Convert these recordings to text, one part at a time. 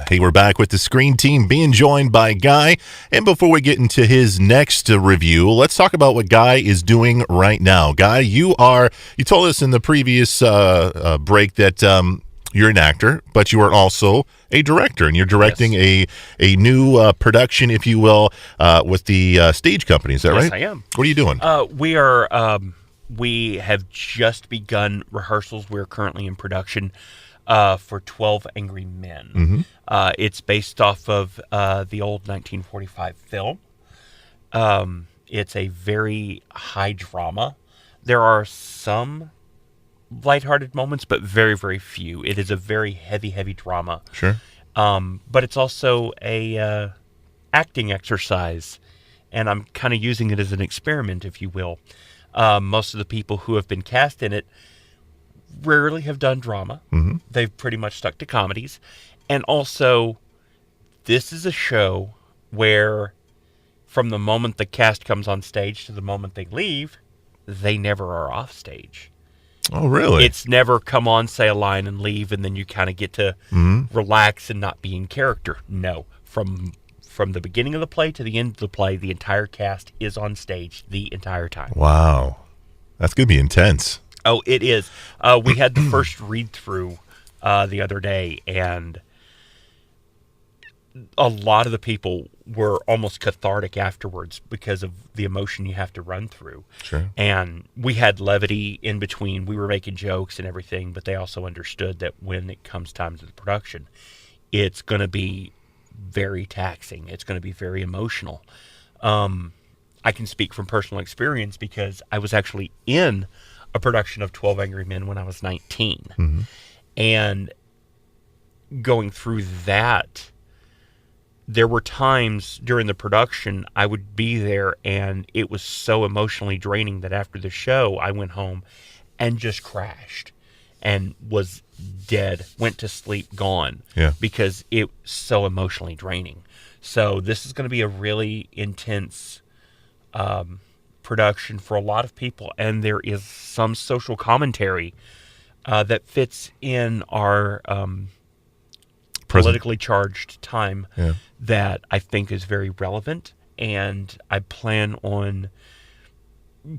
Hey, we're back with the Screen Team being joined by Guy. And before we get into his next review, let's talk about what Guy is doing right now. Guy, you told us in the previous break that you're an actor, but you are also a director, and you're directing a new production, if you will, with the stage company. Is that right? Yes, I am. What are you doing? We have just begun rehearsals. We're currently in production for 12 Angry Men. Mm-hmm. It's based off of the old 1945 film. It's a very high drama. There are some lighthearted moments, but very, very few. It is a very heavy, heavy drama. Sure. But it's also a acting exercise, and I'm kind of using it as an experiment, if you will. Most of the people who have been cast in it rarely have done drama. Mm-hmm. They've pretty much stuck to comedies. And also, this is a show where from the moment the cast comes on stage to the moment they leave, they never are off stage. Oh, really? It's never come on, say a line, and leave, and then you kind of get to relax and not be in character. No. From the beginning of the play to the end of the play, the entire cast is on stage the entire time. Wow. That's going to be intense. Oh, it is. We had the first read-through the other day, and a lot of the people were almost cathartic afterwards because of the emotion you have to run through. Sure. And we had levity in between. We were making jokes and everything, but they also understood that when it comes time to the production, it's going to be very taxing. It's going to be very emotional. I can speak from personal experience because I was actually in a production of 12 Angry Men when I was 19. Mm-hmm. And going through that, there were times during the production I would be there and it was so emotionally draining that after the show I went home and just crashed and was dead, went to sleep, gone. Yeah. Because it was so emotionally draining. So this is going to be a really intense production for a lot of people, and there is some social commentary that fits in our politically charged time that I think is very relevant, and I plan on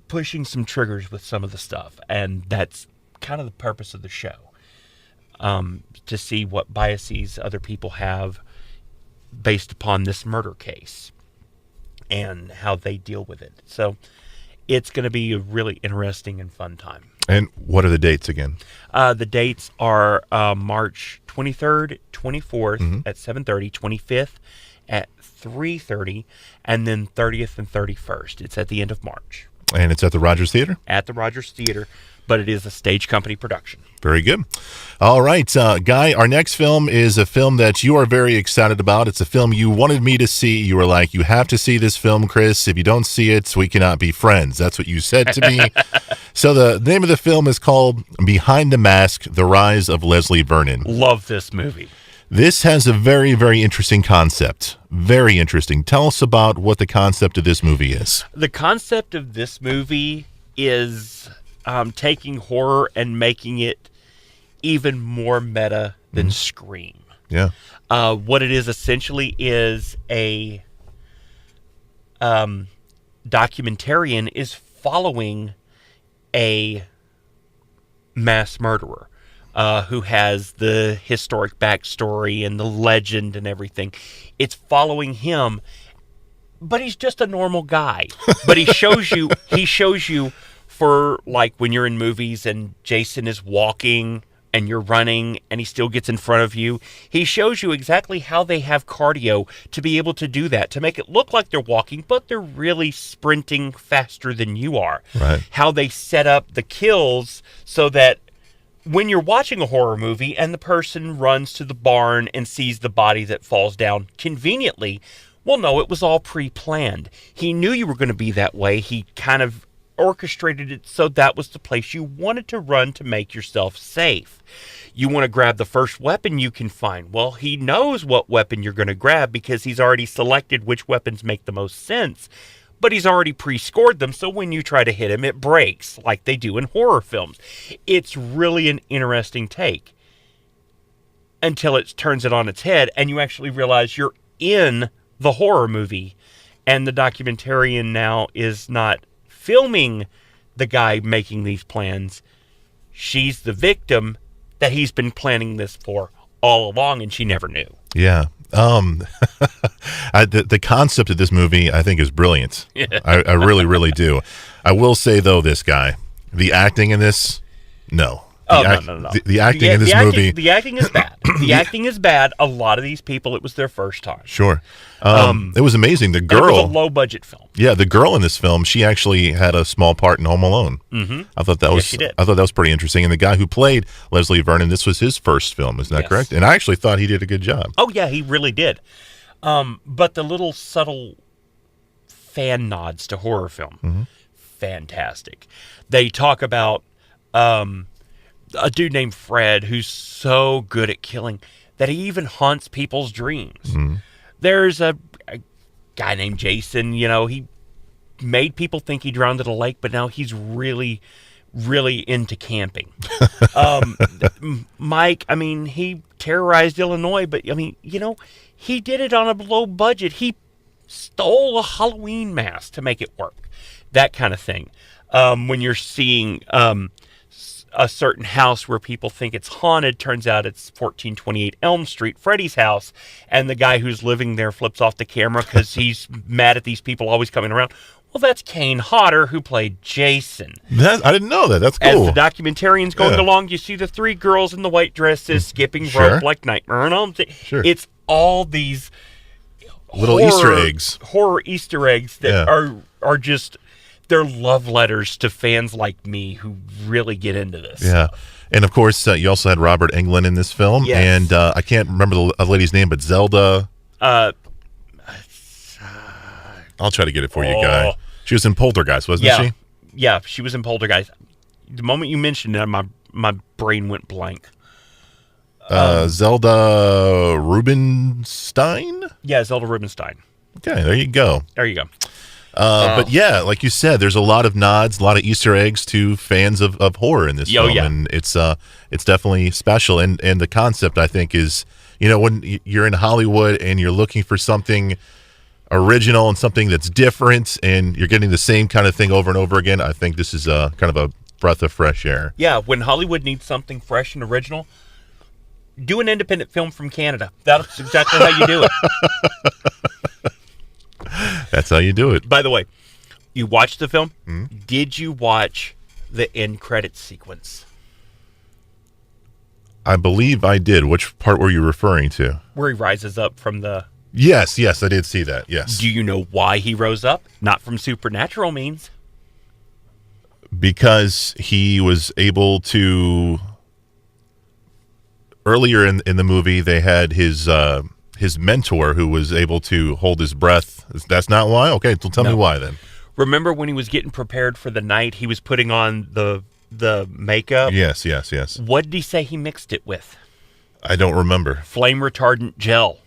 pushing some triggers with some of the stuff, and that's kind of the purpose of the show, to see what biases other people have based upon this murder case and how they deal with it. So it's going to be a really interesting and fun time. And what are the dates again? The dates are March 23rd, 24th at 7:30, 25th at 3:30, and then 30th and 31st. It's at the end of March. And it's at the Rogers Theater? At the Rogers Theater, but it is a stage company production. Very good. All right, Guy, our next film is a film that you are very excited about. It's a film you wanted me to see. You were like, you have to see this film, Chris. If you don't see it, we cannot be friends. That's what you said to me. So the name of the film is called Behind the Mask, The Rise of Leslie Vernon. Love this movie. This has a very, very interesting concept. Very interesting. Tell us about what the concept of this movie is. The concept of this movie is taking horror and making it even more meta than Scream. Yeah. What it is essentially is a documentarian is following a mass murderer who has the historic backstory and the legend and everything. It's following him, but he's just a normal guy. But he shows you for like when you're in movies and Jason is walking and you're running and he still gets in front of you. He shows you exactly how they have cardio to be able to do that, to make it look like they're walking, but they're really sprinting faster than you are. Right. How they set up the kills so that when you're watching a horror movie and the person runs to the barn and sees the body that falls down conveniently, well, no, it was all pre-planned. He knew you were going to be that way. He kind of orchestrated it so that was the place you wanted to run to make yourself safe. You want to grab the first weapon you can find. Well, he knows what weapon you're going to grab because he's already selected which weapons make the most sense. But he's already pre-scored them, so when you try to hit him, it breaks, like they do in horror films. It's really an interesting take. until it turns it on its head, and you actually realize you're in the horror movie, and the documentarian now is not filming the guy making these plans. She's the victim that he's been planning this for all along, and she never knew. Yeah. The concept of this movie, I think, is brilliant. Yeah. I really, really do. I will say, though, the acting in this, no. No. The acting in this movie. The acting is bad. The acting is bad. A lot of these people, it was their first time. Sure. It was amazing. The girl. It was a low-budget film. Yeah, the girl in this film, she actually had a small part in Home Alone. Mm-hmm. I thought that was. she did. I thought that was pretty interesting. And the guy who played Leslie Vernon, this was his first film. Isn't that correct? And I actually thought he did a good job. Oh yeah, he really did. But the little subtle fan nods to horror film, fantastic. They talk about a dude named Fred who's so good at killing that he even haunts people's dreams. There's a guy named Jason, he made people think he drowned in a lake, but now he's really, really into camping. Mike, he terrorized Illinois, but he did it on a low budget. He stole a Halloween mask to make it work. That kind of thing. When you're seeing a certain house where people think it's haunted, turns out it's 1428 Elm Street, Freddy's house, and the guy who's living there flips off the camera because he's mad at these people always coming around. Well, that's Kane Hodder, who played Jason. I didn't know that. That's cool. As the documentarian's going along, you see the three girls in the white dresses skipping rope like Nightmare on Elm Street. Sure. It's all these little Easter eggs. Horror Easter eggs that are just... They're love letters to fans like me who really get into this. Yeah. And, of course, you also had Robert Englund in this film. Yes. And I can't remember the lady's name, but Zelda. I'll try to get it for you, Guy. She was in Poltergeist, wasn't she? Yeah, she was in Poltergeist. The moment you mentioned it, my brain went blank. Zelda Rubinstein? Yeah, Zelda Rubinstein. Okay, there you go. There you go. But yeah, like you said, there's a lot of nods, a lot of Easter eggs to fans of horror in this film, and it's definitely special. And the concept, I think, is when you're in Hollywood and you're looking for something original and something that's different, and you're getting the same kind of thing over and over again. I think this is kind of a breath of fresh air. Yeah, when Hollywood needs something fresh and original, do an independent film from Canada. That's exactly how you do it. That's how you do it. By the way, you watched the film? Mm-hmm. Did you watch the end credits sequence? I believe I did. Which part were you referring to? Where he rises up from the... Yes, I did see that, yes. Do you know why he rose up? Not from supernatural means. Because he was able to... Earlier in the movie, they had his mentor who was able to hold his breath. That's not why? Okay, so tell me why then. Remember when he was getting prepared for the night, he was putting on the makeup? Yes. What did he say he mixed it with? I don't remember. Flame retardant gel.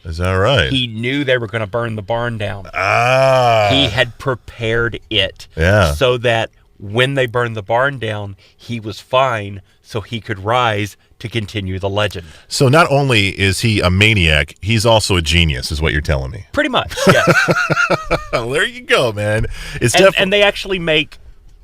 Is that right? He knew they were going to burn the barn down. He had prepared it so that when they burned the barn down, he was fine, so he could rise to continue the legend. So not only is he a maniac, he's also a genius, is what you're telling me. Pretty much, yes. Well, there you go, man. And they actually make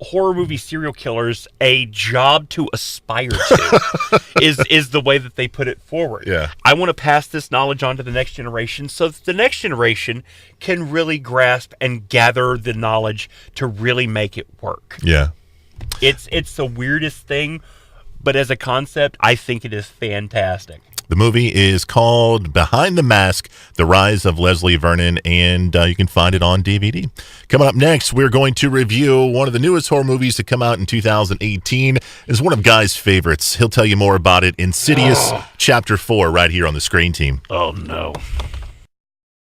horror movie serial killers a job to aspire to, is the way that they put it forward. Yeah. I want to pass this knowledge on to the next generation so that the next generation can really grasp and gather the knowledge to really make it work. Yeah. It's the weirdest thing, but as a concept, I think it is fantastic. The movie is called Behind the Mask, The Rise of Leslie Vernon, and you can find it on DVD. Coming up next, we're going to review one of the newest horror movies to come out in 2018. It's one of Guy's favorites. He'll tell you more about it. Insidious Chapter 4 right here on the Screen Team. Oh, no.